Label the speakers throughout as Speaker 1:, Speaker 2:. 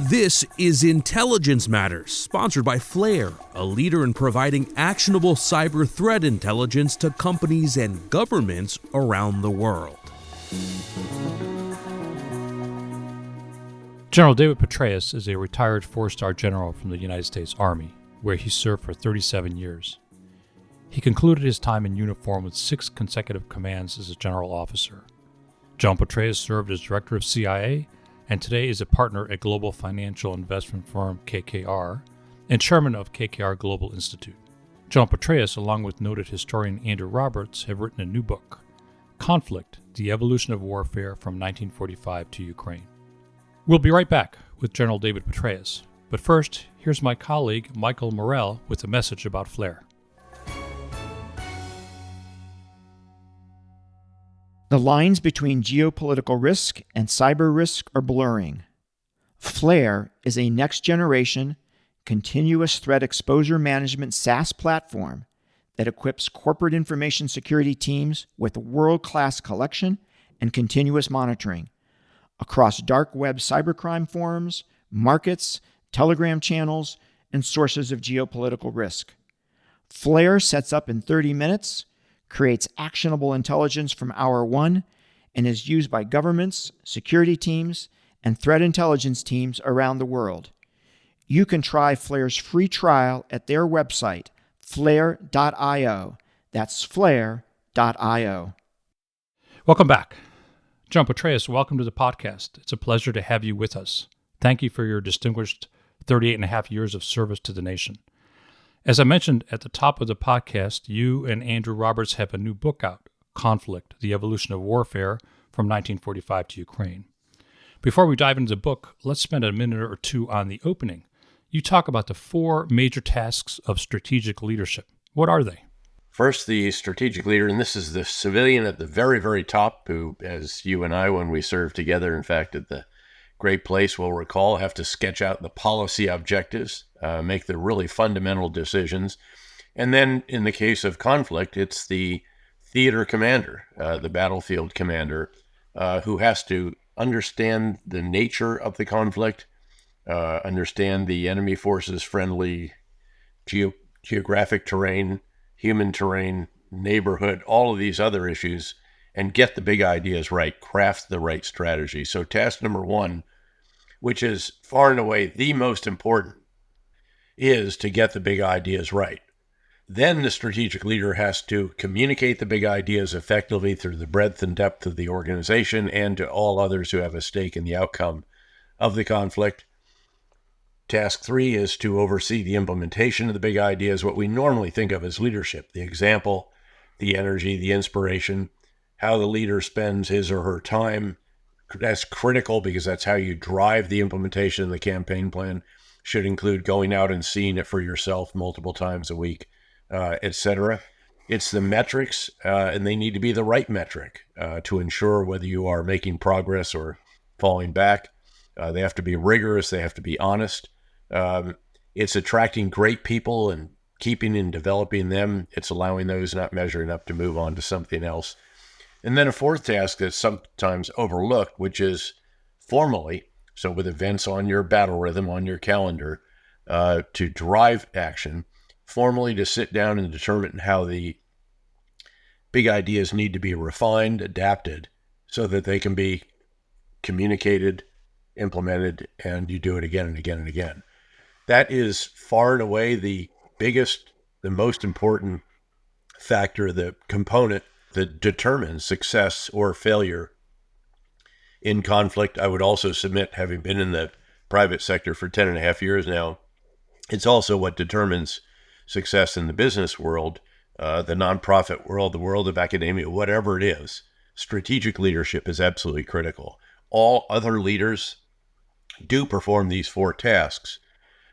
Speaker 1: This is Intelligence Matters, sponsored by Flare, a leader in providing actionable cyber threat intelligence to companies and governments around the world.
Speaker 2: General David Petraeus is a retired four-star general from the United States Army, where he served for 37 years. He concluded his time in uniform with 6 consecutive commands as a general officer. General Petraeus served as director of CIA and today is a partner at global financial investment firm KKR and chairman of KKR Global Institute. General Petraeus, along with noted historian Andrew Roberts, have written a new book, Conflict: The Evolution of Warfare from 1945 to Ukraine. We'll be right back with General David Petraeus, but first, here's my colleague Michael Morell with a message about Flare.
Speaker 3: The lines between geopolitical risk and cyber risk are blurring. Flare is a next-generation, continuous threat exposure management SaaS platform that equips corporate information security teams with world-class collection and continuous monitoring across dark web cybercrime forums, markets, Telegram channels, and sources of geopolitical risk. Flare sets up in 30 minutes, creates actionable intelligence from hour one, and is used by governments, security teams, and threat intelligence teams around the world. You can try Flare's free trial at their website, flare.io. That's flare.io.
Speaker 2: Welcome back. General Petraeus, welcome to the podcast. It's a pleasure to have you with us. Thank you for your distinguished 38 and a half years of service to the nation. As I mentioned at the top of the podcast, you and Andrew Roberts have a new book out, Conflict: The Evolution of Warfare from 1945 to Ukraine. Before we dive into the book, let's spend a minute or two on the opening. You talk about the 4 major tasks of strategic leadership. What are they?
Speaker 4: First, the strategic leader, and this is the civilian at the very, very top who, as you and I, when we served together, in fact, at the Great Place, will recall, have to sketch out the policy objectives, make the really fundamental decisions. And then in the case of conflict, it's the theater commander, the battlefield commander, who has to understand the nature of the conflict, understand the enemy forces' friendly geographic terrain, human terrain, neighborhood, all of these other issues, and get the big ideas right, craft the right strategy. So task number 1, which is far and away the most important, is to get the big ideas right. Then the strategic leader has to communicate the big ideas effectively through the breadth and depth of the organization and to all others who have a stake in the outcome of the conflict. Task 3 is to oversee the implementation of the big ideas, what we normally think of as leadership, the example, the energy, the inspiration, how the leader spends his or her time. That's critical because that's how you drive the implementation of the campaign plan. Should include going out and seeing it for yourself multiple times a week, etc. It's the metrics, and they need to be the right metric to ensure whether you are making progress or falling back. They have to be rigorous. They have to be honest. It's attracting great people and keeping and developing them. It's allowing those not measuring up to move on to something else. And then a 4th task that's sometimes overlooked, which is formally, so with events on your battle rhythm, on your calendar, to drive action, formally to sit down and determine how the big ideas need to be refined, adapted, so that they can be communicated, implemented, and you do it again and again and again. That is far and away the biggest, the most important factor, the component that determines success or failure in conflict. I would also submit, having been in the private sector for 10 and a half years now, it's also what determines success in the business world, the nonprofit world, the world of academia, whatever it is. Strategic leadership is absolutely critical. All other leaders do perform these 4 tasks,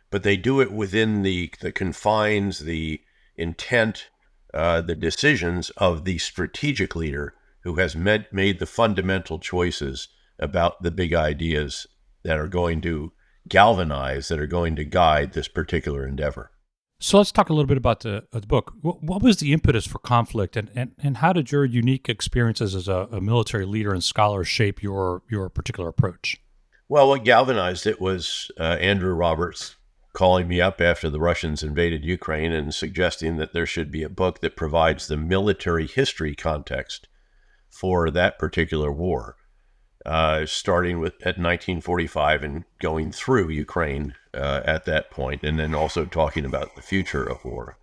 Speaker 4: but they do it within the confines, the intent, the decisions of the strategic leader who has made the fundamental choices about the big ideas that are going to galvanize, that are going to guide this particular endeavor.
Speaker 2: So let's talk a little bit about the book. What was the impetus for conflict, and how did your unique experiences as a military leader and scholar shape your particular approach?
Speaker 4: Well, what galvanized it was Andrew Roberts calling me up after the Russians invaded Ukraine and suggesting that there should be a book that provides the military history context for that particular war, starting with at 1945 and going through Ukraine at that point, and then also talking about the future of war.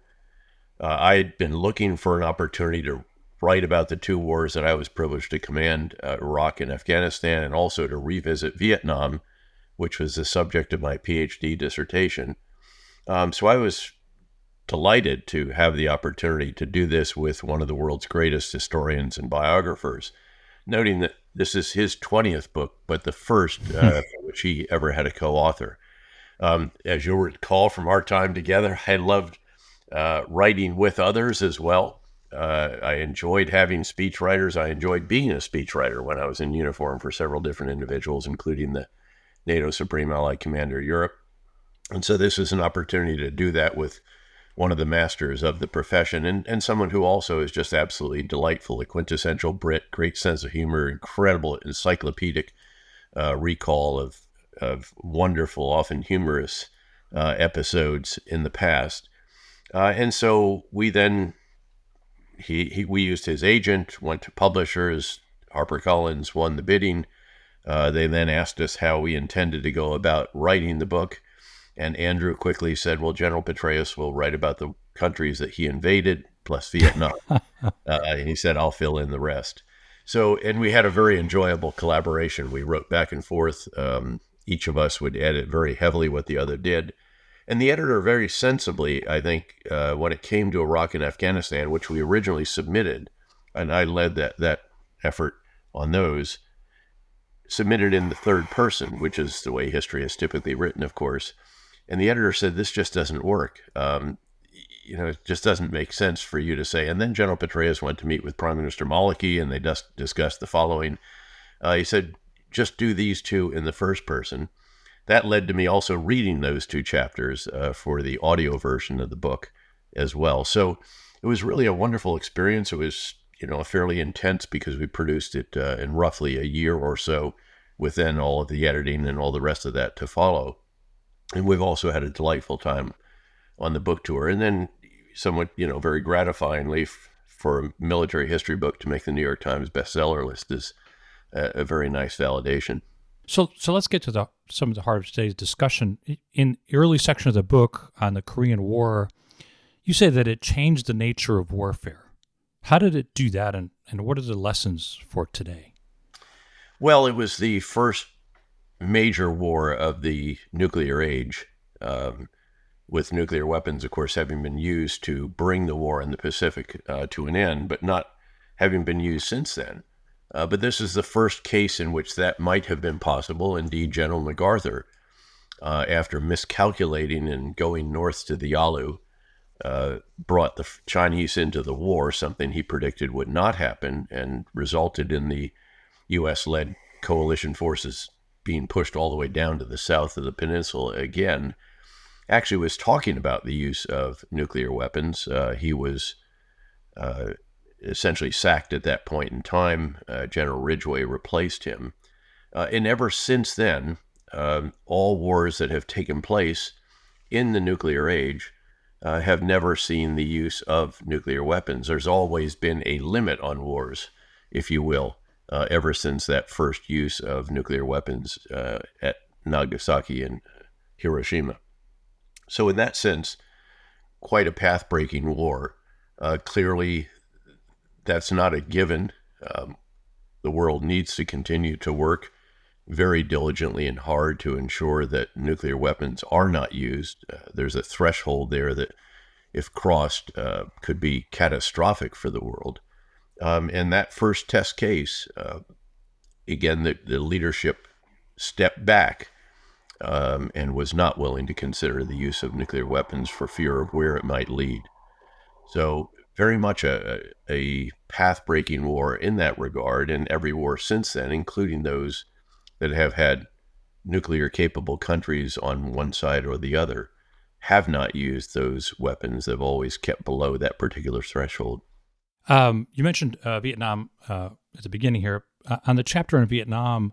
Speaker 4: I had been looking for an opportunity to write about the two wars that I was privileged to command, Iraq and Afghanistan, and also to revisit Vietnam, which was the subject of my PhD dissertation. So I was delighted to have the opportunity to do this with one of the world's greatest historians and biographers, noting that this is his 20th book, but the first for which he ever had a co-author. As you'll recall from our time together, I loved writing with others as well. I enjoyed having speechwriters. I enjoyed being a speechwriter when I was in uniform for several different individuals, including the NATO Supreme Allied Commander Europe. And so this is an opportunity to do that with one of the masters of the profession, and someone who also is just absolutely delightful, a quintessential Brit, great sense of humor, incredible encyclopedic recall of wonderful, often humorous episodes in the past. And so we then, we used his agent, went to publishers. HarperCollins won the bidding. They then asked us how we intended to go about writing the book. And Andrew quickly said, well, General Petraeus will write about the countries that he invaded, plus Vietnam. And he said, I'll fill in the rest. So, and we had a very enjoyable collaboration. We wrote back and forth. Each of us would edit very heavily what the other did. And the editor very sensibly, I think, when it came to Iraq and Afghanistan, which we originally submitted, and I led that effort on those, submitted in the third person, which is the way history is typically written, of course. And the editor said, this just doesn't work. It just doesn't make sense for you to say. And then General Petraeus went to meet with Prime Minister Maliki, and they discussed the following. He said, just do these two in the first person. That led to me also reading those two chapters for the audio version of the book as well. So it was really a wonderful experience. It was, fairly intense because we produced it in roughly a year or so, with then all of the editing and all the rest of that to follow. And we've also had a delightful time on the book tour. And then somewhat, very gratifyingly for a military history book to make the New York Times bestseller list is a very nice validation.
Speaker 2: So let's get to some of the heart of today's discussion. In the early section of the book on the Korean War, you say that it changed the nature of warfare. How did it do that, and what are the lessons for today?
Speaker 4: Well, it was the first major war of the nuclear age, with nuclear weapons, of course, having been used to bring the war in the Pacific to an end, but not having been used since then. But this is the first case in which that might have been possible. Indeed, General MacArthur, after miscalculating and going north to the Yalu, brought the Chinese into the war, something he predicted would not happen, and resulted in the U.S.-led coalition forces being pushed all the way down to the south of the peninsula again. Actually was talking about the use of nuclear weapons. He was essentially sacked at that point in time. General Ridgway replaced him. And ever since then, all wars that have taken place in the nuclear age have never seen the use of nuclear weapons. There's always been a limit on wars, if you will, ever since that first use of nuclear weapons at Nagasaki and Hiroshima. So in that sense, quite a path-breaking war. Clearly, that's not a given. The world needs to continue to work very diligently and hard to ensure that nuclear weapons are not used. There's a threshold there that, if crossed, could be catastrophic for the world. And that first test case, again, the leadership stepped back and was not willing to consider the use of nuclear weapons for fear of where it might lead. So very much a path-breaking war in that regard, and every war since then, including those that have had nuclear-capable countries on one side or the other, have not used those weapons. They've always kept below that particular threshold.
Speaker 2: You mentioned Vietnam at the beginning here. On the chapter in Vietnam,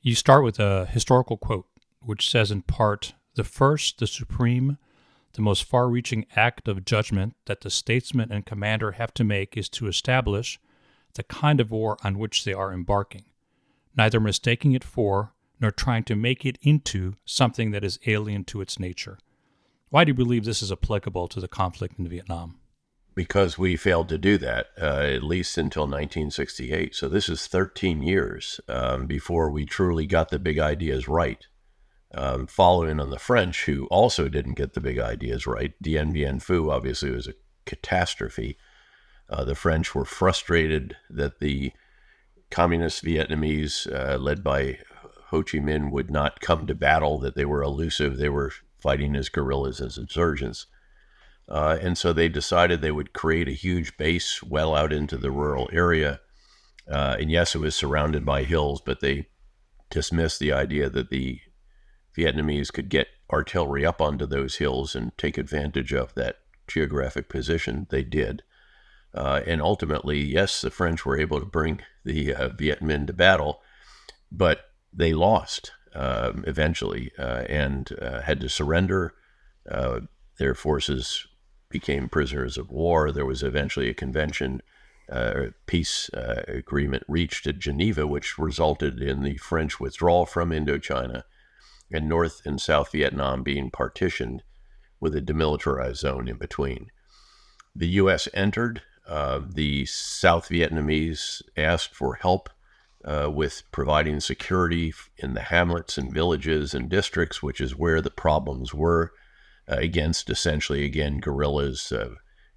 Speaker 2: You start with a historical quote, which says in part, "The first, the supreme, the most far-reaching act of judgment that the statesman and commander have to make is to establish the kind of war on which they are embarking, neither mistaking it for, nor trying to make it into something that is alien to its nature." Why do you believe this is applicable to the conflict in Vietnam?
Speaker 4: Because we failed to do that, at least until 1968. So this is 13 years before we truly got the big ideas right. Following on the French, who also didn't get the big ideas right. Dien Bien Phu obviously was a catastrophe. The French were frustrated that the communist Vietnamese, led by Ho Chi Minh, would not come to battle, that they were elusive. They were fighting as guerrillas, as insurgents. And so they decided they would create a huge base well out into the rural area. And yes, it was surrounded by hills, but they dismissed the idea that the Vietnamese could get artillery up onto those hills and take advantage of that geographic position. They did. And ultimately, yes, the French were able to bring the Viet Minh to battle, but they lost eventually and had to surrender. Their forces became prisoners of war. There was eventually a convention, peace agreement reached at Geneva, which resulted in the French withdrawal from Indochina and North and South Vietnam being partitioned with a demilitarized zone in between. The U.S. entered. The South Vietnamese asked for help with providing security in the hamlets and villages and districts, which is where the problems were, against essentially, again, guerrillas,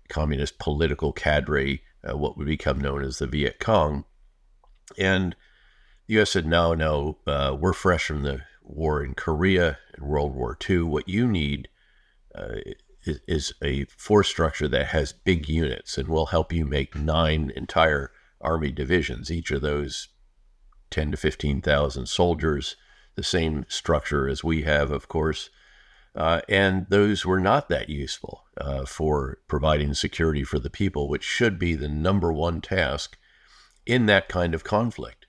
Speaker 4: communist political cadre, what would become known as the Viet Cong. And the U.S. said, no, we're fresh from the war in Korea and World War II. What you need is a force structure that has big units, and we'll help you make 9 entire Army divisions, each of those 10 to 15,000 soldiers, the same structure as we have, of course. And those were not that useful for providing security for the people, which should be the number one task in that kind of conflict.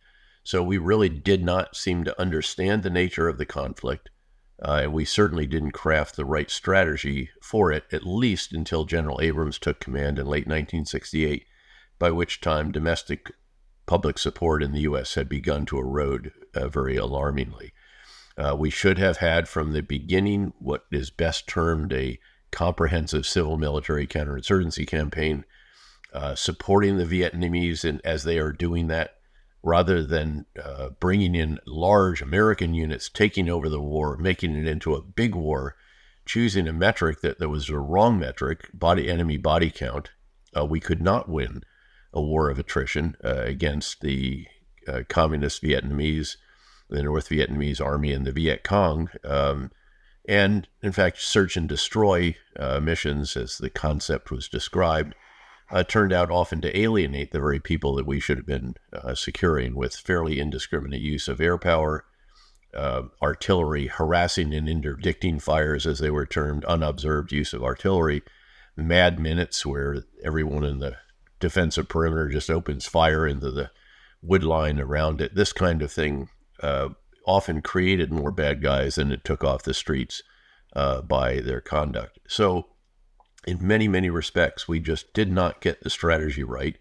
Speaker 4: So we really did not seem to understand the nature of the conflict. And we certainly didn't craft the right strategy for it, at least until General Abrams took command in late 1968, by which time domestic public support in the U.S. had begun to erode very alarmingly. We should have had from the beginning what is best termed a comprehensive civil military counterinsurgency campaign, supporting the Vietnamese as they are doing that, rather than bringing in large American units, taking over the war, making it into a big war, choosing a metric that was a wrong metric, enemy body count. We could not win a war of attrition against the communist Vietnamese, the North Vietnamese Army, and the Viet Cong. And in fact, search and destroy missions, as the concept was described, turned out often to alienate the very people that we should have been securing, with fairly indiscriminate use of air power, artillery, harassing and interdicting fires, as they were termed, unobserved use of artillery, mad minutes where everyone in the defensive perimeter just opens fire into the wood line around it. This kind of thing often created more bad guys than it took off the streets by their conduct. So in many, many respects, we just did not get the strategy right.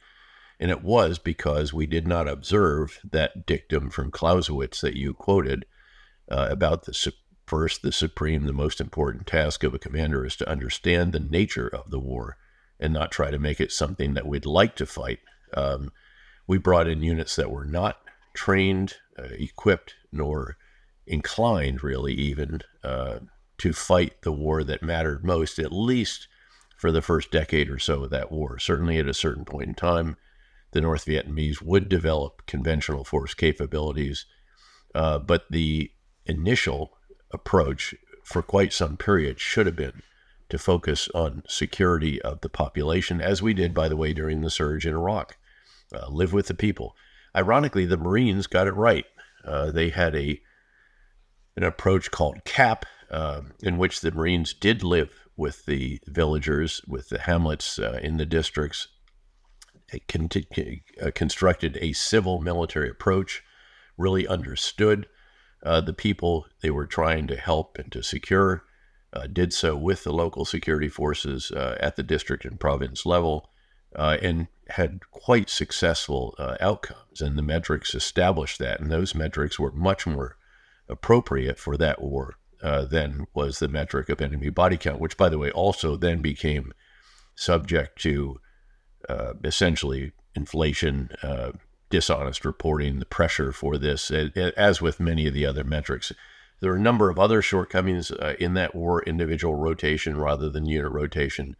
Speaker 4: And it was because we did not observe that dictum from Clausewitz that you quoted about the supreme, the most important task of a commander is to understand the nature of the war and not try to make it something that we'd like to fight. We brought in units that were not trained, equipped, nor inclined, really, even to fight the war that mattered most, at least for the first decade or so of that war. Certainly at a certain point in time, the North Vietnamese would develop conventional force capabilities, but the initial approach for quite some period should have been to focus on security of the population, as we did, by the way, during the surge in Iraq. Live with the people. Ironically, the Marines got it right. They had an approach called CAP, in which the Marines did live with the villagers, with the hamlets in the districts. It constructed a civil military approach, really understood the people they were trying to help and to secure did so with the local security forces at the district and province level, and had quite successful outcomes. And the metrics established that, and those metrics were much more appropriate for that war than was the metric of enemy body count, which, by the way, also then became subject to essentially inflation, dishonest reporting, the pressure for this, as with many of the other metrics. There are a number of other shortcomings in that war: individual rotation rather than unit rotation,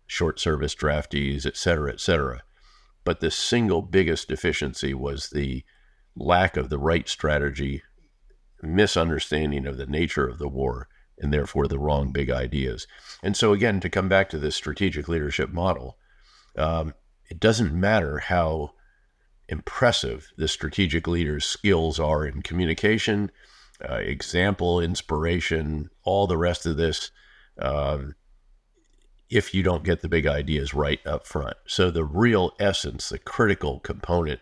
Speaker 4: short service draftees, et cetera, et cetera. But the single biggest deficiency was the lack of the right strategy, misunderstanding of the nature of the war, and therefore the wrong big ideas. And so again, to come back to this strategic leadership model, it doesn't matter how impressive the strategic leader's skills are in communication, example, inspiration, all the rest of this, if you don't get the big ideas right up front. So the real essence, the critical component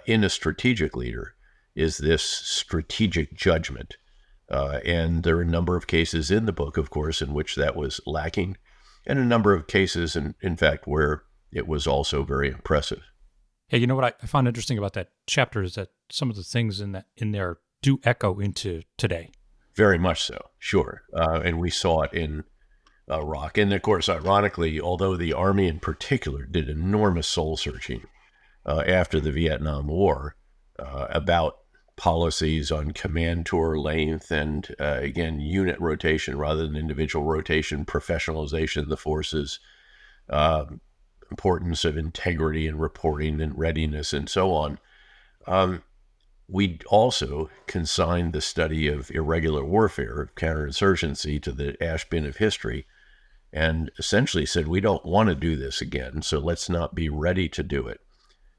Speaker 4: in a strategic leader is this strategic judgment. And there are a number of cases in the book, of course, in which that was lacking, and a number of cases, in fact, where it was also very impressive.
Speaker 2: Yeah, you know what I found interesting about that chapter is that some of the things in there do echo into today.
Speaker 4: Very much so, sure. And we saw it in Iraq. And of course, ironically, although the Army in particular did enormous soul searching after the Vietnam War about policies on command tour length and, again, unit rotation rather than individual rotation, professionalization of the forces, importance of integrity and reporting and readiness and so on. We also consigned the study of irregular warfare, of counterinsurgency, to the ash bin of history, and essentially said, we don't want to do this again, so let's not be ready to do it.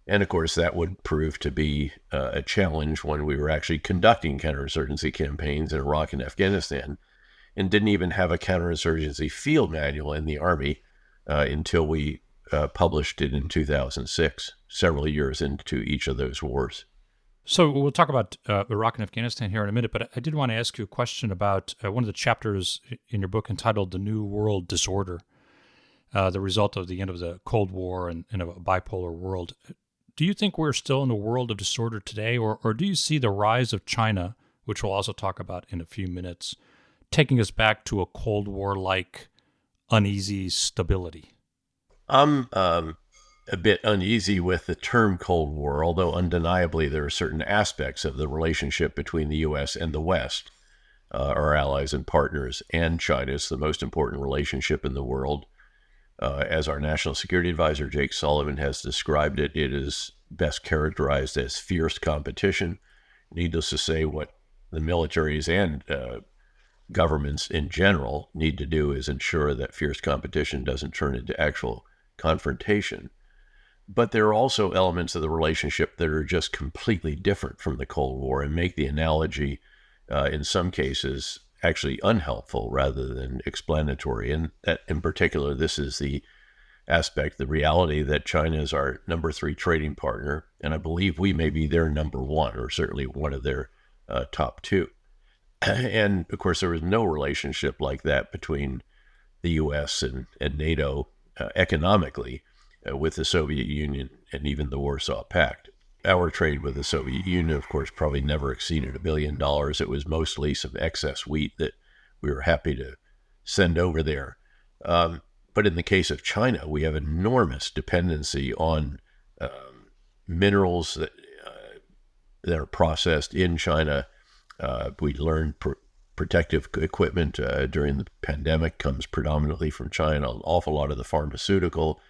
Speaker 4: And of course, that would prove to be a challenge when we were actually conducting counterinsurgency campaigns in Iraq and Afghanistan, and didn't even have a counterinsurgency field manual in the Army until we published it in 2006, several years into each of those wars.
Speaker 2: So we'll talk about Iraq and Afghanistan here in a minute, but I did want to ask you a question about one of the chapters in your book entitled The New World Disorder, the result of the end of the Cold War and of a bipolar world. Do you think we're still in a world of disorder today, or do you see the rise of China, which we'll also talk about in a few minutes, taking us back to a Cold War-like uneasy stability?
Speaker 4: I'm a bit uneasy with the term Cold War, although undeniably there are certain aspects of the relationship between the U.S. and the West, our allies and partners, and China is the most important relationship in the world. As our National Security Advisor, Jake Sullivan, has described it, it is best characterized as fierce competition. Needless to say, what the militaries and governments in general need to do is ensure that fierce competition doesn't turn into actual confrontation. But there are also elements of the relationship that are just completely different from the Cold War and make the analogy, in some cases, actually unhelpful rather than explanatory. And that, in particular, this is the aspect, the reality that China is our number 3 trading partner, and I believe we may be their number 1, or certainly one of their top 2. And of course, there was no relationship like that between the U.S. and NATO economically with the Soviet Union and even the Warsaw Pact. Our trade with the Soviet Union, of course, probably never exceeded $1 billion. It was mostly some excess wheat that we were happy to send over there. But in the case of China, we have enormous dependency on minerals that are processed in China. We learned protective equipment during the pandemic comes predominantly from China. An awful lot of the pharmaceutical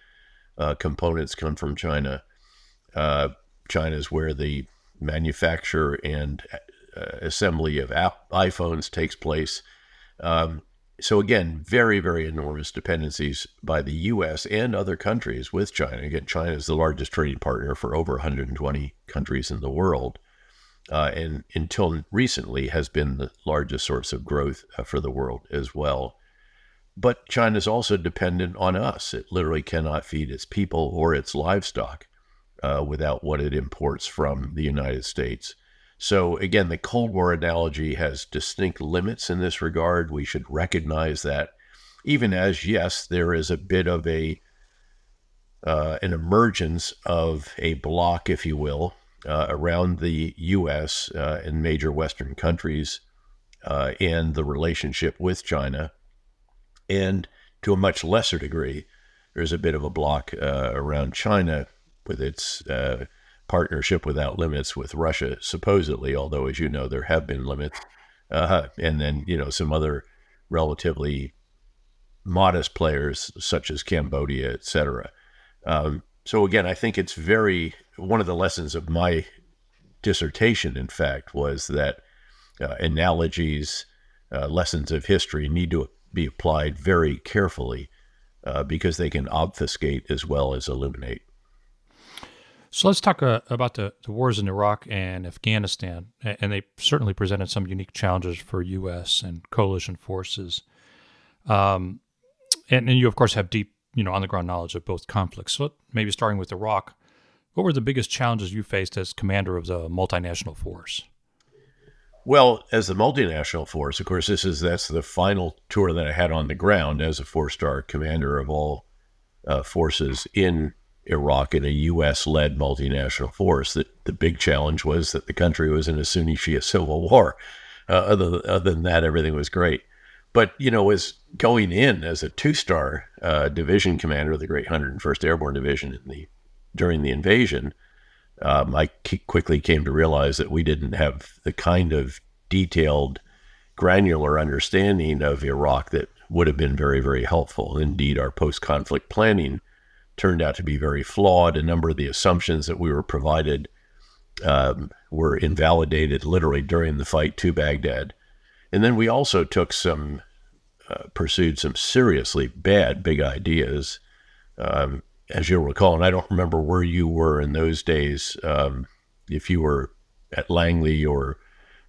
Speaker 4: components come from China. China is where the manufacture and assembly of iPhones takes place. So again, very, very enormous dependencies by the U.S. and other countries with China. Again, China is the largest trading partner for over 120 countries in the world, and until recently has been the largest source of growth for the world as well. But China is also dependent on us. It literally cannot feed its people or its livestock without what it imports from the United States. So again, the Cold War analogy has distinct limits in this regard. We should recognize that, even as, yes, there is a bit of an emergence of a bloc, if you will, around the U.S. And major Western countries and the relationship with China. And to a much lesser degree, there's a bit of a bloc around China with its partnership without limits with Russia, supposedly, although, as you know, there have been limits. And then, some other relatively modest players such as Cambodia, et cetera. So again, I think it's one of the lessons of my dissertation, in fact, was that analogies, lessons of history need to be applied very carefully because they can obfuscate as well as illuminate.
Speaker 2: So let's talk about the wars in Iraq and Afghanistan, and they certainly presented some unique challenges for U.S. and coalition forces. And you, of course, have deep, on-the-ground knowledge of both conflicts. So maybe starting with Iraq, what were the biggest challenges you faced as commander of the multinational force?
Speaker 4: Well, as the multinational force, of course, that's the final tour that I had on the ground as a 4-star commander of all forces in Iraq in a U.S.-led multinational force. That the big challenge was that the country was in a Sunni Shia civil war. Other than that, everything was great. But, as going in as a 2-star division commander of the Great 101st Airborne Division during the invasion, I quickly came to realize that we didn't have the kind of detailed, granular understanding of Iraq that would have been very, very helpful. Indeed, our post-conflict planning turned out to be very flawed. A number of the assumptions that we were provided were invalidated literally during the fight to Baghdad. And then we also pursued some seriously bad big ideas, as you'll recall, and I don't remember where you were in those days, if you were at Langley or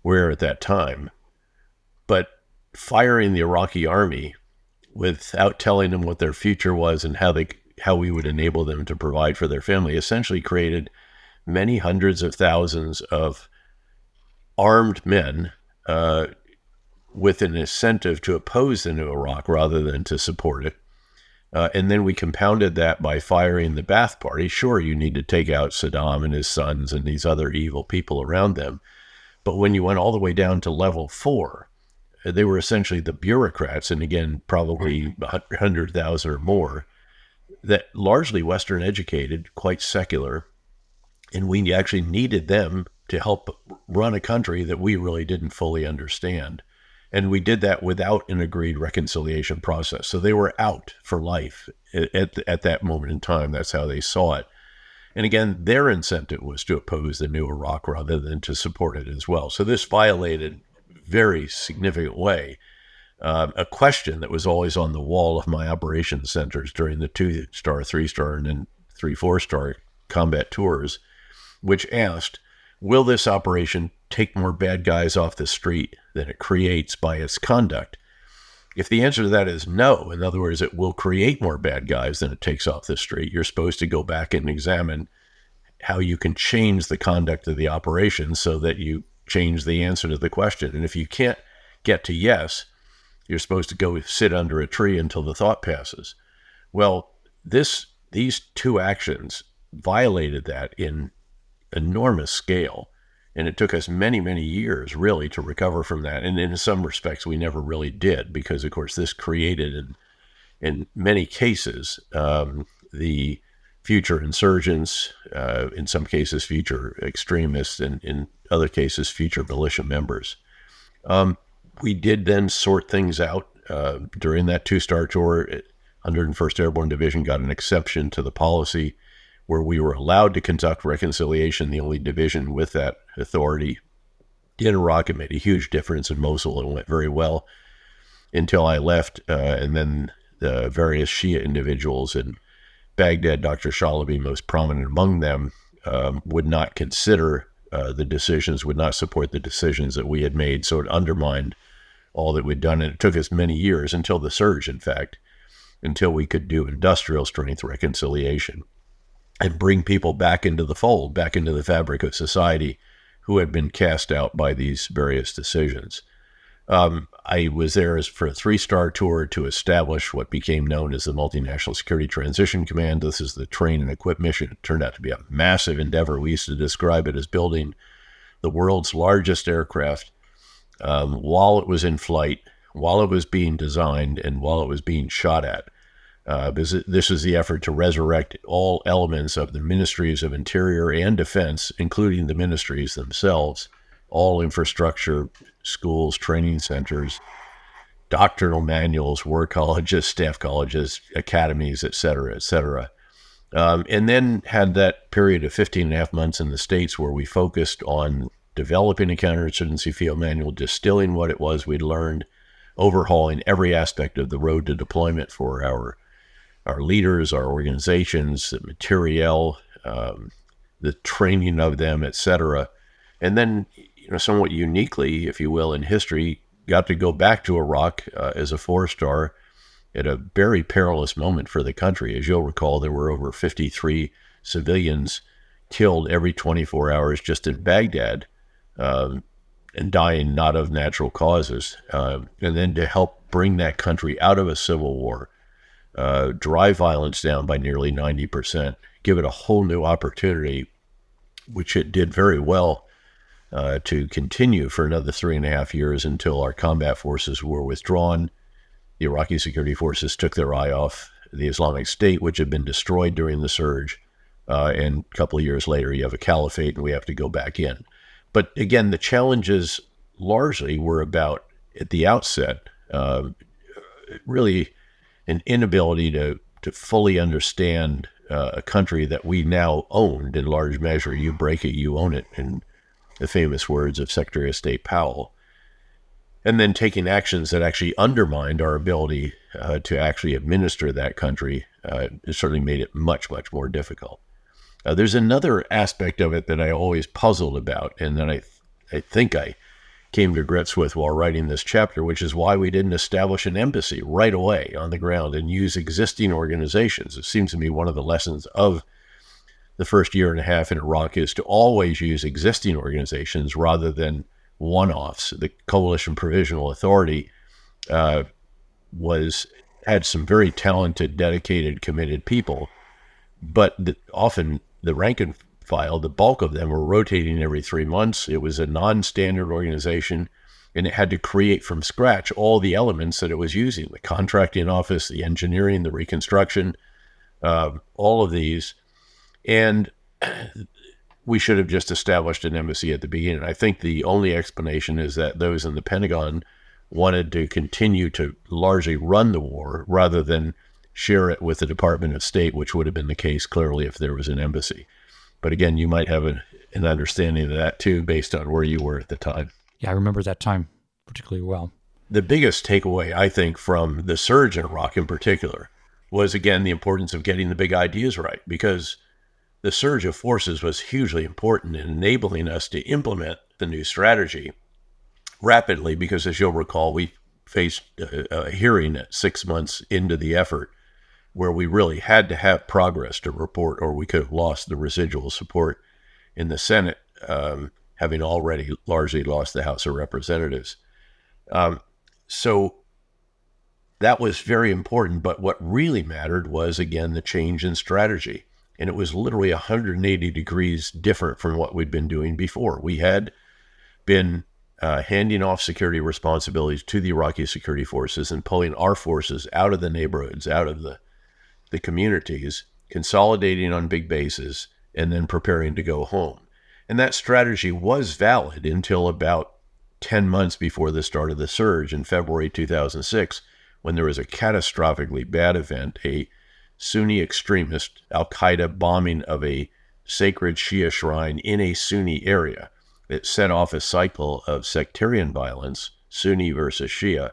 Speaker 4: where at that time, but firing the Iraqi army without telling them what their future was and how we would enable them to provide for their family essentially created many hundreds of thousands of armed men with an incentive to oppose the new Iraq rather than to support it. And then we compounded that by firing the Ba'ath Party. Sure, you need to take out Saddam and his sons and these other evil people around them. But when you went all the way down to level 4, they were essentially the bureaucrats, and again, probably 100,000 or more, that largely Western educated, quite secular. And we actually needed them to help run a country that we really didn't fully understand. And we did that without an agreed reconciliation process. So they were out for life at that moment in time. That's how they saw it. And again, their incentive was to oppose the new Iraq rather than to support it as well. So this violated, very significant way, a question that was always on the wall of my operations centers during the 2-star, 3-star, and then 3, 4-star combat tours, which asked, will this operation take more bad guys off the street than it creates by its conduct? If the answer to that is no, in other words, it will create more bad guys than it takes off the street, you're supposed to go back and examine how you can change the conduct of the operation so that you change the answer to the question. And if you can't get to yes, you're supposed to go sit under a tree until the thought passes. Well, these two actions violated that in enormous scale. And it took us many, many years, really, to recover from that. And in some respects, we never really did, because, of course, this created, in many cases, the future insurgents, in some cases, future extremists, and in other cases, future militia members. We did then sort things out. During that 2-star tour, 101st Airborne Division got an exception to the policy where we were allowed to conduct reconciliation, the only division with that authority in Iraq. It made a huge difference in Mosul. It went very well until I left. And then the various Shia individuals in Baghdad, Dr. Shalabi, most prominent among them, would not consider the decisions, would not support the decisions that we had made. So it undermined all that we'd done. And it took us many years until the surge, in fact, until we could do industrial strength reconciliation and bring people back into the fold, back into the fabric of society who had been cast out by these various decisions. I was there for a 3-star tour to establish what became known as the Multinational Security Transition Command. This is the train and equip mission. It turned out to be a massive endeavor. We used to describe it as building the world's largest aircraft while it was in flight, while it was being designed, and while it was being shot at. This is the effort to resurrect all elements of the ministries of Interior and Defense, including the ministries themselves, all infrastructure, schools, training centers, doctrinal manuals, war colleges, staff colleges, academies, et cetera, et cetera. And then had that period of 15 and a half months in the States where we focused on developing a counterinsurgency field manual, distilling what it was we'd learned, overhauling every aspect of the road to deployment for our leaders, our organizations, the materiel, the training of them, et cetera. And then, somewhat uniquely, if you will, in history, got to go back to Iraq as a 4-star at a very perilous moment for the country. As you'll recall, there were over 53 civilians killed every 24 hours just in Baghdad, and dying not of natural causes. And then to help bring that country out of a civil war, drive violence down by nearly 90%, give it a whole new opportunity, which it did very well, to continue for another 3.5 years until our combat forces were withdrawn. The Iraqi security forces took their eye off the Islamic State, which had been destroyed during the surge. And a couple of years later, you have a caliphate and we have to go back in. But again, the challenges largely were about, at the outset, really an inability to fully understand a country that we now owned in large measure. You break it, you own it, in the famous words of Secretary of State Powell. And then taking actions that actually undermined our ability to actually administer that country, it certainly made it much, much more difficult. There's another aspect of it that I always puzzled about, and that I think I came to grips with while writing this chapter, which is why we didn't establish an embassy right away on the ground and use existing organizations. It seems to me one of the lessons of the first year and a half in Iraq is to always use existing organizations rather than one-offs. The Coalition Provisional Authority had some very talented, dedicated, committed people, but often the rank and file, the bulk of them were rotating every 3 months. It was a non-standard organization, and it had to create from scratch all the elements that it was using: the contracting office, the engineering, the reconstruction, all of these. And we should have just established an embassy at the beginning. I think the only explanation is that those in the Pentagon wanted to continue to largely run the war rather than share it with the Department of State, which would have been the case clearly if there was an embassy. But again, you might have an understanding of that too, based on where you were at the time.
Speaker 2: Yeah, I remember that time particularly well.
Speaker 4: The biggest takeaway, I think, from the surge in Iraq in particular was, again, the importance of getting the big ideas right, because the surge of forces was hugely important in enabling us to implement the new strategy rapidly, because as you'll recall, we faced a hearing at 6 months into the effort where we really had to have progress to report, or we could have lost the residual support in the Senate, having already largely lost the House of Representatives. So that was very important, but what really mattered was, again, the change in strategy. And it was literally 180 degrees different from what we'd been doing before. We had been handing off security responsibilities to the Iraqi security forces and pulling our forces out of the neighborhoods, out of the communities, consolidating on big bases, and then preparing to go home. And that strategy was valid until about 10 months before the start of the surge in February 2006, when there was a catastrophically bad event, a Sunni extremist Al-Qaeda bombing of a sacred Shia shrine in a Sunni area that set off a cycle of sectarian violence, Sunni versus Shia,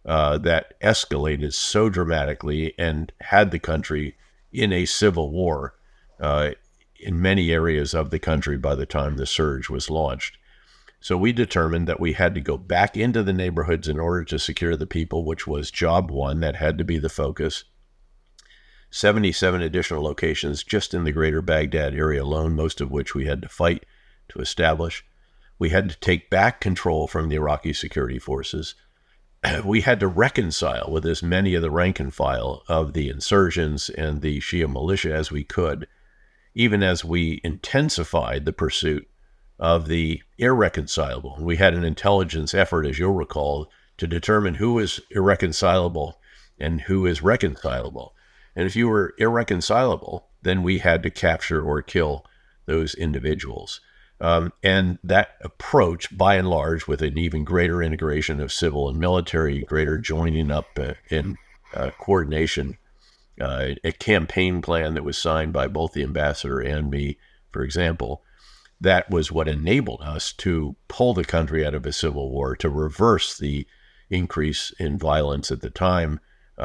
Speaker 4: that escalated so dramatically and had the country in a civil war in many areas of the country by the time the surge was launched. So we determined that we had to go back into the neighborhoods in order to secure the people, which was job one. That had to be the focus. 77 additional locations just in the greater Baghdad area alone, most of which we had to fight to establish. We had to take back control from the Iraqi security forces. We had to reconcile with as many of the rank and file of the insurgents and the Shia militia as we could, even as we intensified the pursuit of the irreconcilable. We had an intelligence effort, as you'll recall, to determine who is irreconcilable and who is reconcilable. And if you were irreconcilable, then we had to capture or kill those individuals. And that approach, by and large, with an even greater integration of civil and military, greater joining up in coordination, a campaign plan that was signed by both the ambassador and me, for example, that was what enabled us to pull the country out of a civil war, to reverse the increase in violence at the time,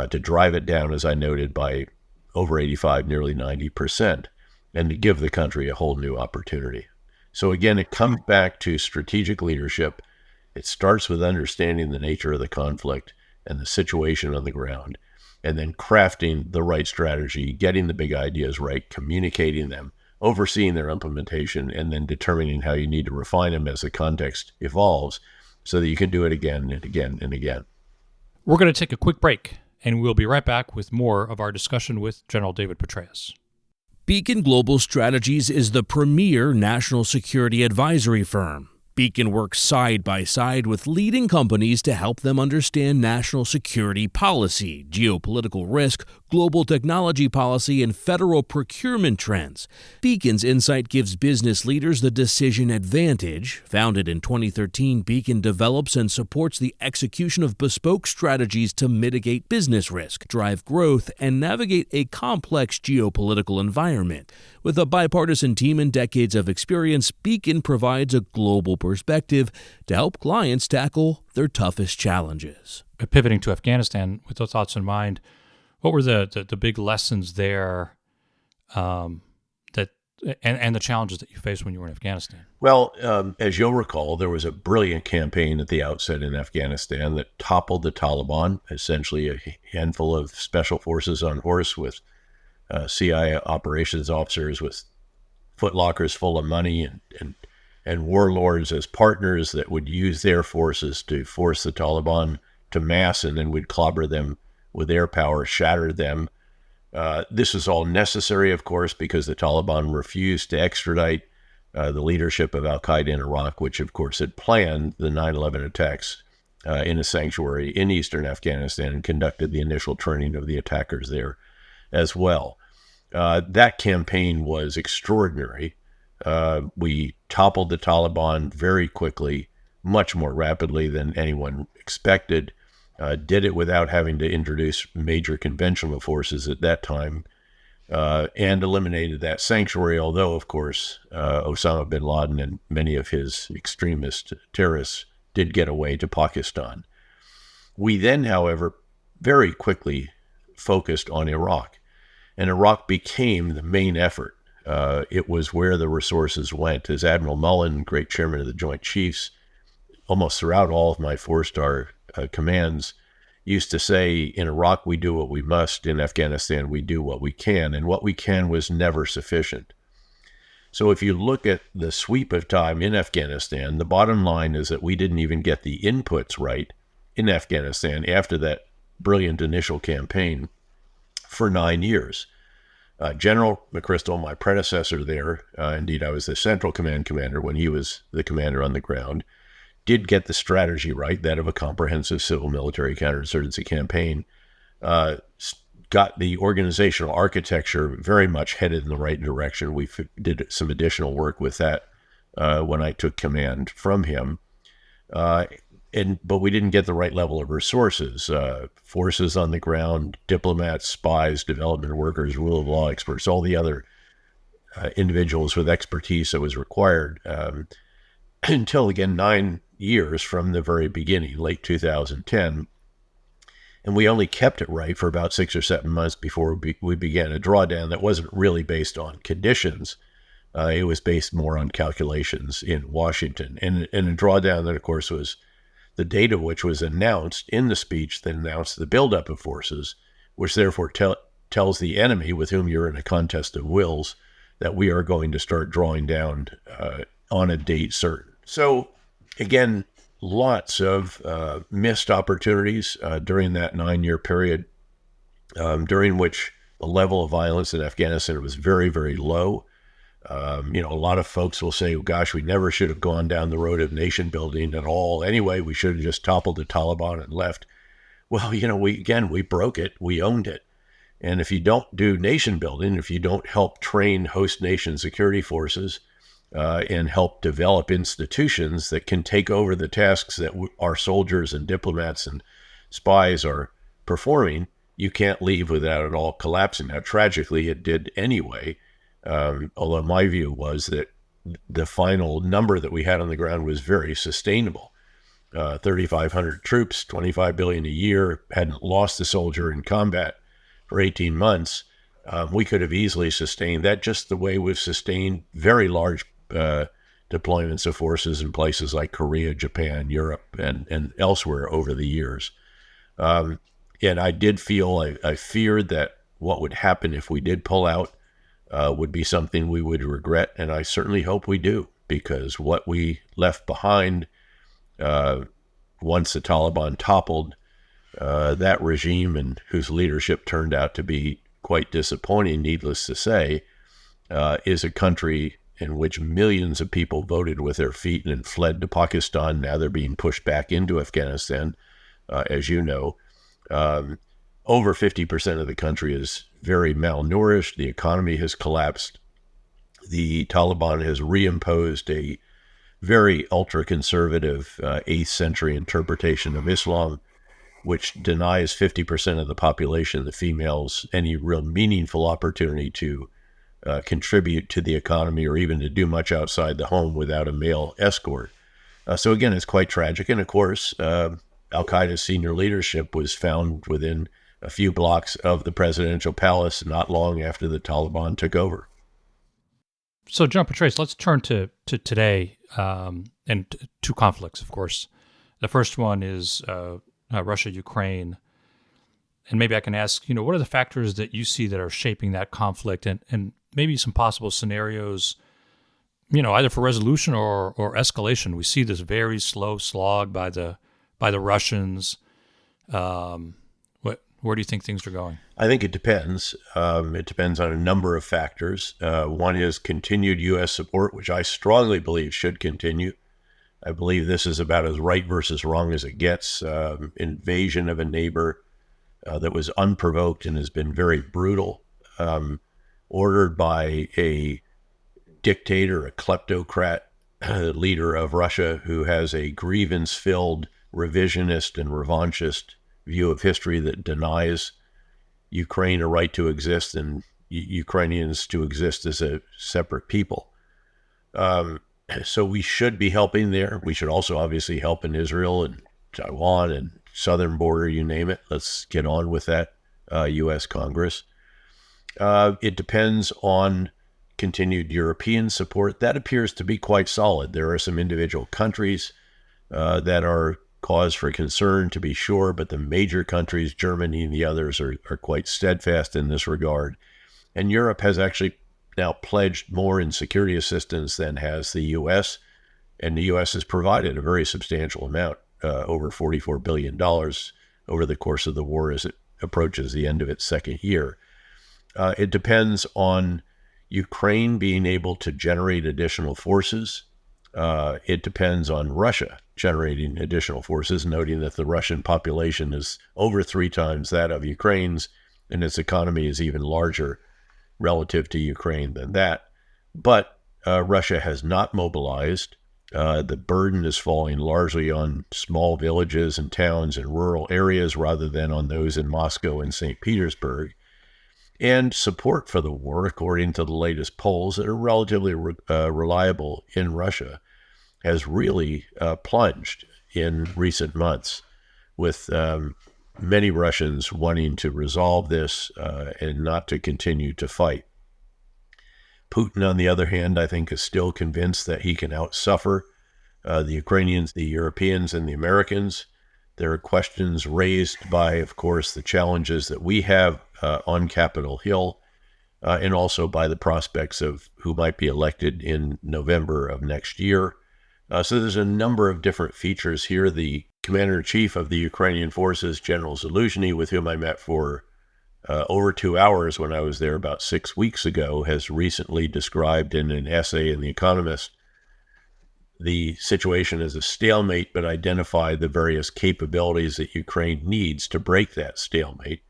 Speaker 4: to drive it down, as I noted, by over 85, nearly 90%, and to give the country a whole new opportunity. So again, it comes back to strategic leadership. It starts with understanding the nature of the conflict and the situation on the ground, and then crafting the right strategy, getting the big ideas right, communicating them, overseeing their implementation, and then determining how you need to refine them as the context evolves so that you can do it again and again and again.
Speaker 2: We're going to take a quick break, and we'll be right back with more of our discussion with General David Petraeus.
Speaker 1: Beacon Global Strategies is the premier national security advisory firm. Beacon works side by side with leading companies to help them understand national security policy, geopolitical risk, global technology policy, and federal procurement trends. Beacon's insight gives business leaders the decision advantage. Founded in 2013, Beacon develops and supports the execution of bespoke strategies to mitigate business risk, drive growth, and navigate a complex geopolitical environment. With a bipartisan team and decades of experience, Beacon provides a global perspective to help clients tackle their toughest challenges.
Speaker 2: Pivoting to Afghanistan, with those thoughts in mind, what were the big lessons there and the challenges that you faced when you were in Afghanistan?
Speaker 4: Well, as you'll recall, there was a brilliant campaign at the outset in Afghanistan that toppled the Taliban, essentially a handful of special forces on horse with CIA operations officers with footlockers full of money and warlords as partners that would use their forces to force the Taliban to mass, and then would clobber them with air power, shatter them. This was all necessary, of course, because the Taliban refused to extradite the leadership of al-Qaeda in Iraq, which, of course, had planned the 9/11 attacks in a sanctuary in eastern Afghanistan and conducted the initial training of the attackers there as well. That campaign was extraordinary. We toppled the Taliban very quickly, much more rapidly than anyone expected. Did it without having to introduce major conventional forces at that time, and eliminated that sanctuary, although, of course, Osama bin Laden and many of his extremist terrorists did get away to Pakistan. We then, however, very quickly focused on Iraq, and Iraq became the main effort. It was where the resources went. As Admiral Mullen, great chairman of the Joint Chiefs, almost throughout all of my four-star commands, used to say, in Iraq, we do what we must. In Afghanistan, we do what we can. And what we can was never sufficient. So if you look at the sweep of time in Afghanistan, the bottom line is that we didn't even get the inputs right in Afghanistan after that brilliant initial campaign for 9 years. General McChrystal, my predecessor there, indeed I was the Central Command commander when he was the commander on the ground, did get the strategy right, that of a comprehensive civil military counterinsurgency campaign, got the organizational architecture very much headed in the right direction. We did some additional work with that when I took command from him. But we didn't get the right level of resources, forces on the ground, diplomats, spies, development workers, rule of law experts, all the other individuals with expertise that was required until, again, 9 years from the very beginning, late 2010. And we only kept it right for about 6 or 7 months before we began a drawdown that wasn't really based on conditions. It was based more on calculations in Washington. And a drawdown that, of course, was the date of which was announced in the speech that announced the buildup of forces, which therefore tells the enemy with whom you're in a contest of wills that we are going to start drawing down on a date certain. So Again, lots of missed opportunities during that 9-year period, during which the level of violence in Afghanistan was very, very low. A lot of folks will say, gosh, we never should have gone down the road of nation building at all. Anyway, we should have just toppled the Taliban and left. Well, we broke it. We owned it. And if you don't do nation building, if you don't help train host nation security forces and help develop institutions that can take over the tasks that our soldiers and diplomats and spies are performing, you can't leave without it all collapsing. Now, tragically, it did anyway. Although my view was that the final number that we had on the ground was very sustainable. 3,500 troops, $25 billion a year, hadn't lost a soldier in combat for 18 months. We could have easily sustained that, just the way we've sustained very large deployments of forces in places like Korea, Japan, Europe, and elsewhere over the years. And I did feel, I feared that what would happen if we did pull out would be something we would regret, and I certainly hope we do, because what we left behind once the Taliban toppled, that regime, and whose leadership turned out to be quite disappointing, needless to say, is a country in which millions of people voted with their feet and fled to Pakistan. Now they're being pushed back into Afghanistan, as you know. Over 50% of the country is very malnourished. The economy has collapsed. The Taliban has reimposed a very ultra-conservative 8th century interpretation of Islam, which denies 50% of the population, the females, any real meaningful opportunity to contribute to the economy or even to do much outside the home without a male escort. So again, it's quite tragic. And of course, Al-Qaeda's senior leadership was found within a few blocks of the presidential palace not long after the Taliban took over.
Speaker 2: So, John Petraeus, let's turn to today and two conflicts, of course. The first one is Russia-Ukraine. And maybe I can ask, what are the factors that you see that are shaping that conflict, and maybe some possible scenarios, either for resolution or escalation? We see this very slow slog by the Russians. Where do you think things are going?
Speaker 4: I think it depends. It depends on a number of factors. One is continued U.S. support, which I strongly believe should continue. I believe this is about as right versus wrong as it gets. Invasion of a neighbor that was unprovoked and has been very brutal, ordered by a dictator, a kleptocrat, leader of Russia, who has a grievance-filled, revisionist and revanchist view of history that denies Ukraine a right to exist and Ukrainians to exist as a separate people. So we should be helping there. We should also obviously help in Israel and Taiwan and southern border, you name it. Let's get on with that, U.S. Congress. It depends on continued European support. That appears to be quite solid. There are some individual countries that are cause for concern, to be sure, but the major countries, Germany and the others, are quite steadfast in this regard. And Europe has actually now pledged more in security assistance than has the U.S., and the U.S. has provided a very substantial amount, over $44 billion over the course of the war as it approaches the end of its second year. It depends on Ukraine being able to generate additional forces. It depends on Russia generating additional forces, noting that the Russian population is over 3 times that of Ukraine's, and its economy is even larger relative to Ukraine than that. But Russia has not mobilized. The burden is falling largely on small villages and towns and rural areas rather than on those in Moscow and St. Petersburg. And support for the war, according to the latest polls that are relatively reliable in Russia, has really plunged in recent months, with many Russians wanting to resolve this and not to continue to fight. Putin, on the other hand, I think is still convinced that he can outsuffer the Ukrainians, the Europeans, and the Americans. There are questions raised by, of course, the challenges that we have on Capitol Hill, and also by the prospects of who might be elected in November of next year. So there's a number of different features here. The commander-in-chief of the Ukrainian forces, General Zaluzhny, with whom I met for over 2 hours when I was there about 6 weeks ago, has recently described in an essay in The Economist the situation as a stalemate, but identified the various capabilities that Ukraine needs to break that stalemate.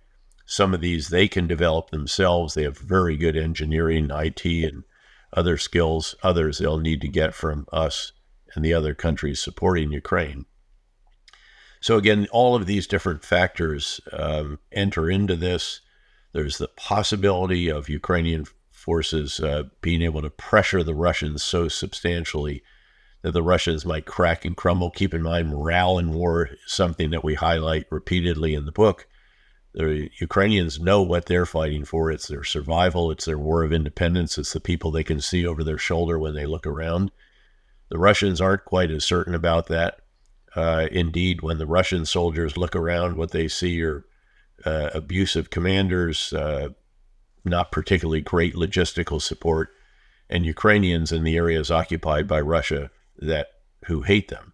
Speaker 4: Some of these they can develop themselves. They have very good engineering, IT, and other skills. Others they'll need to get from us and the other countries supporting Ukraine. So again, all of these different factors enter into this. There's the possibility of Ukrainian forces being able to pressure the Russians so substantially that the Russians might crack and crumble. Keep in mind, morale in war is something that we highlight repeatedly in the book. The Ukrainians know what they're fighting for. It's their survival. It's their war of independence. It's the people they can see over their shoulder when they look around. The Russians aren't quite as certain about that. Indeed, when the Russian soldiers look around, what they see are abusive commanders, not particularly great logistical support, and Ukrainians in the areas occupied by Russia who hate them.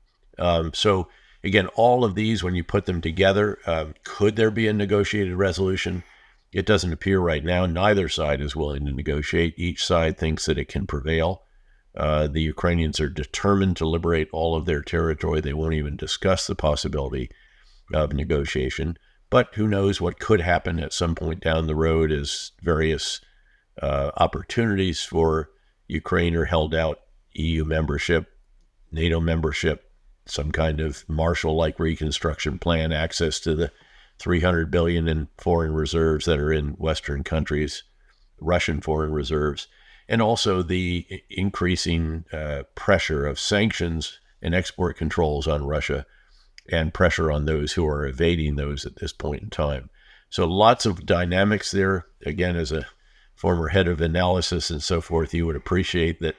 Speaker 4: So again, all of these, when you put them together, could there be a negotiated resolution? It doesn't appear right now. Neither side is willing to negotiate. Each side thinks that it can prevail. The Ukrainians are determined to liberate all of their territory. They won't even discuss the possibility of negotiation. But who knows what could happen at some point down the road as various opportunities for Ukraine are held out: EU membership, NATO membership, some kind of Marshall-like reconstruction plan, access to the $300 billion in foreign reserves that are in Western countries, Russian foreign reserves, and also the increasing pressure of sanctions and export controls on Russia and pressure on those who are evading those at this point in time. So lots of dynamics there. Again, as a former head of analysis and so forth, you would appreciate that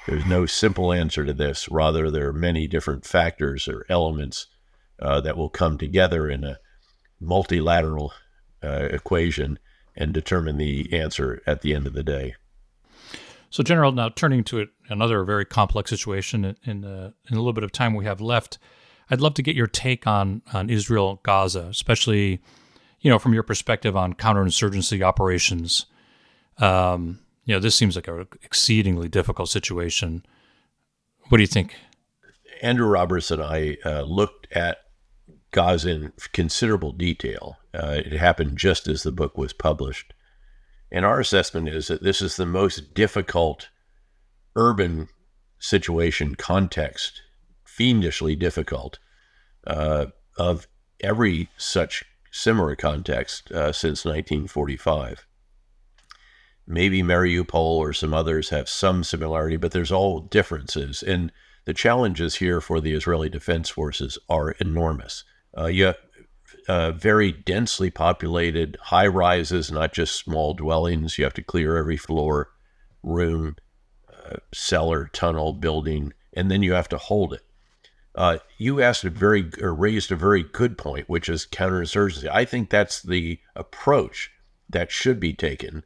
Speaker 4: there's no simple answer to this. Rather, there are many different factors or elements that will come together in a multilateral equation and determine the answer at the end of the day.
Speaker 2: So, General, now turning to another very complex situation in a little bit of time we have left, I'd love to get your take on Israel-Gaza, especially, from your perspective on counterinsurgency operations. This seems like an exceedingly difficult situation. What do you think?
Speaker 4: Andrew Roberts and I looked at Gaza in considerable detail. It happened just as the book was published. And our assessment is that this is the most difficult urban situation context, fiendishly difficult, of every such similar context since 1945. Maybe Mariupol or some others have some similarity, but there's all differences. And the challenges here for the Israeli Defense Forces are enormous. You have very densely populated high rises, not just small dwellings. You have to clear every floor, room, cellar, tunnel, building, and then you have to hold it. You raised a very good point, which is counterinsurgency. I think that's the approach that should be taken,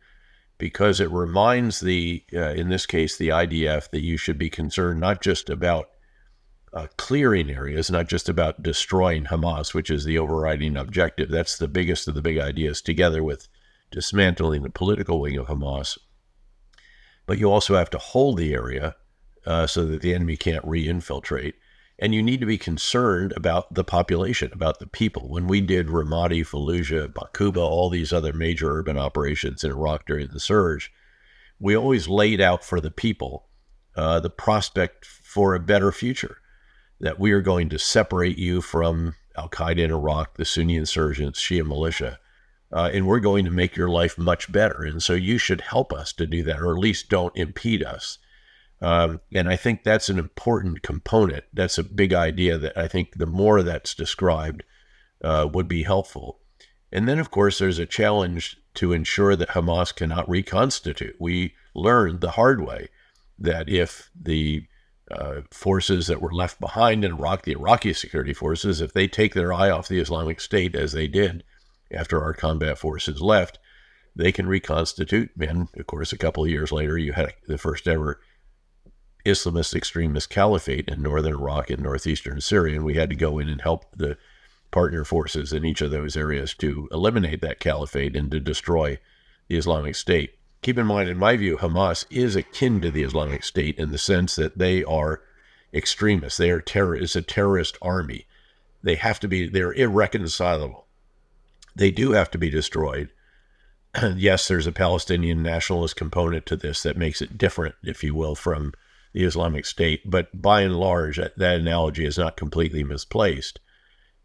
Speaker 4: because it reminds in this case, the IDF, that you should be concerned not just about clearing areas, not just about destroying Hamas, which is the overriding objective. That's the biggest of the big ideas, together with dismantling the political wing of Hamas. But you also have to hold the area so that the enemy can't re-infiltrate. And you need to be concerned about the population, about the people. When we did Ramadi, Fallujah, Bakuba, all these other major urban operations in Iraq during the surge, we always laid out for the people the prospect for a better future, that we are going to separate you from al-Qaeda in Iraq, the Sunni insurgents, Shia militia, and we're going to make your life much better. And so you should help us to do that, or at least don't impede us. And I think that's an important component. That's a big idea that I think the more that's described would be helpful. And then, of course, there's a challenge to ensure that Hamas cannot reconstitute. We learned the hard way that if the forces that were left behind in Iraq, the Iraqi security forces, if they take their eye off the Islamic State, as they did after our combat forces left, they can reconstitute. And, of course, a couple of years later, you had the first ever Islamist extremist caliphate in northern Iraq and northeastern Syria, and we had to go in and help the partner forces in each of those areas to eliminate that caliphate and to destroy the Islamic State. Keep in mind, in my view, Hamas is akin to the Islamic State in the sense that they are extremists. They are it's a terrorist army. They're irreconcilable. They do have to be destroyed. Yes, there's a Palestinian nationalist component to this that makes it different, if you will, from the Islamic State. But by and large, that analogy is not completely misplaced.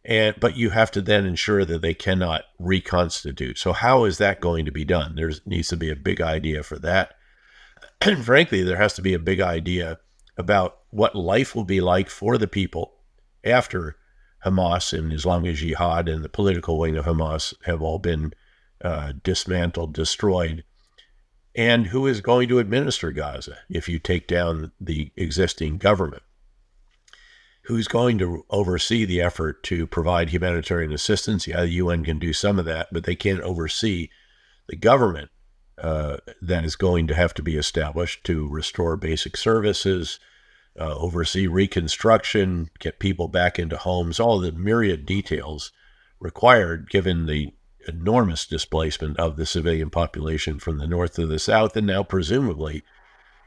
Speaker 4: But you have to then ensure that they cannot reconstitute. So how is that going to be done? There needs to be a big idea for that. And frankly, there has to be a big idea about what life will be like for the people after Hamas and Islamic Jihad and the political wing of Hamas have all been dismantled, destroyed, and who is going to administer Gaza if you take down the existing government? Who's going to oversee the effort to provide humanitarian assistance? Yeah, the UN can do some of that, but they can't oversee the government that is going to have to be established to restore basic services, oversee reconstruction, get people back into homes, all the myriad details required given the enormous displacement of the civilian population from the north to the south, and now presumably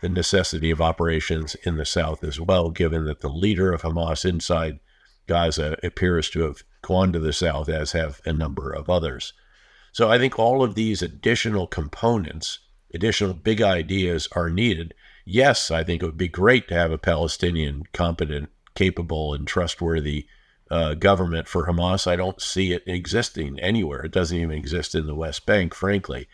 Speaker 4: the necessity of operations in the south as well, given that the leader of Hamas inside Gaza appears to have gone to the south, as have a number of others. So I think all of these additional components, additional big ideas are needed. Yes, I think it would be great to have a Palestinian competent, capable, and trustworthy government for Hamas. I don't see it existing anywhere. It doesn't even exist in the West Bank, frankly.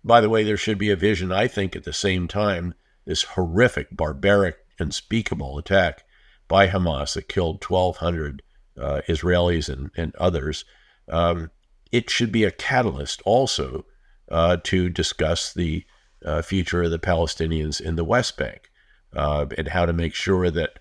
Speaker 4: By the way, there should be a vision, I think, at the same time, this horrific, barbaric, unspeakable attack by Hamas that killed 1,200 Israelis and others. It should be a catalyst also to discuss the future of the Palestinians in the West Bank and how to make sure that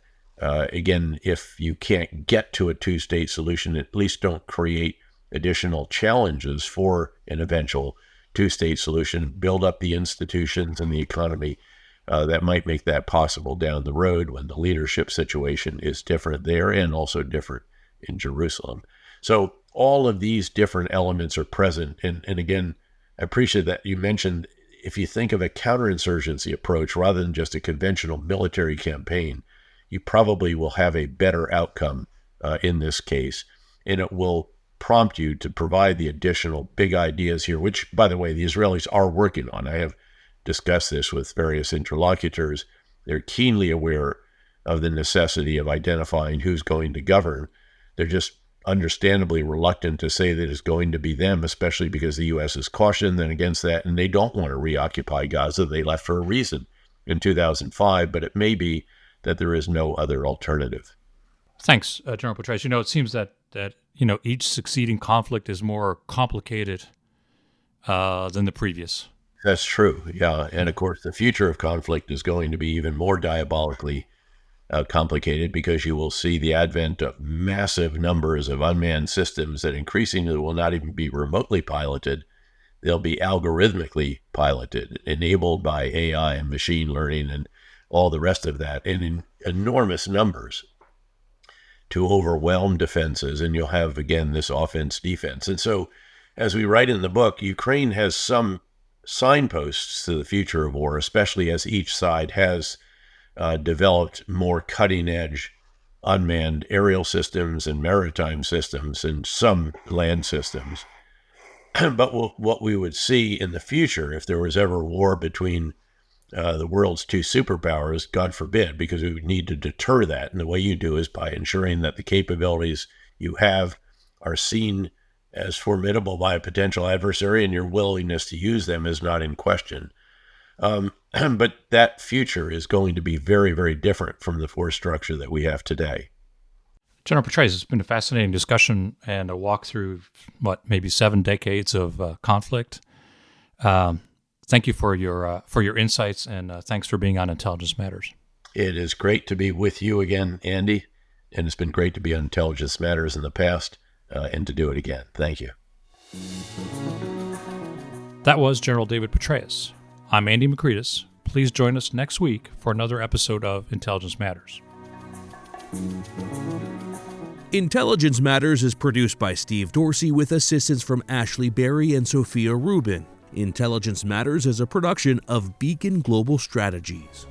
Speaker 4: again, if you can't get to a two-state solution, at least don't create additional challenges for an eventual two-state solution. Build up the institutions and the economy that might make that possible down the road when the leadership situation is different there and also different in Jerusalem. So all of these different elements are present. And again, I appreciate that you mentioned if you think of a counterinsurgency approach rather than just a conventional military campaign, you probably will have a better outcome in this case, and it will prompt you to provide the additional big ideas here, which, by the way, the Israelis are working on. I have discussed this with various interlocutors. They're keenly aware of the necessity of identifying who's going to govern. They're just understandably reluctant to say that it's going to be them, especially because the U.S. has cautioned them against that, and they don't want to reoccupy Gaza. They left for a reason in 2005, but it may be that there is no other alternative.
Speaker 2: Thanks, General Petraeus. It seems that each succeeding conflict is more complicated than the previous.
Speaker 4: That's true, yeah. And of course, the future of conflict is going to be even more diabolically complicated because you will see the advent of massive numbers of unmanned systems that increasingly will not even be remotely piloted. They'll be algorithmically piloted, enabled by AI and machine learning and all the rest of that, and in enormous numbers to overwhelm defenses. And you'll have, again, this offense-defense. And so, as we write in the book, Ukraine has some signposts to the future of war, especially as each side has developed more cutting-edge unmanned aerial systems and maritime systems and some land systems. But what we would see in the future, if there was ever war between the world's two superpowers, God forbid, because we would need to deter that. And the way you do is by ensuring that the capabilities you have are seen as formidable by a potential adversary and your willingness to use them is not in question. But that future is going to be very, very different from the force structure that we have today.
Speaker 2: General Petraeus, it's been a fascinating discussion and a walk through, maybe 7 decades of conflict. Thank you for your insights, and thanks for being on Intelligence Matters.
Speaker 4: It is great to be with you again, Andy, and it's been great to be on Intelligence Matters in the past and to do it again. Thank you.
Speaker 2: That was General David Petraeus. I'm Andy Makritis. Please join us next week for another episode of Intelligence Matters.
Speaker 1: Intelligence Matters is produced by Steve Dorsey with assistance from Ashley Berry and Sophia Rubin. Intelligence Matters is a production of Beacon Global Strategies.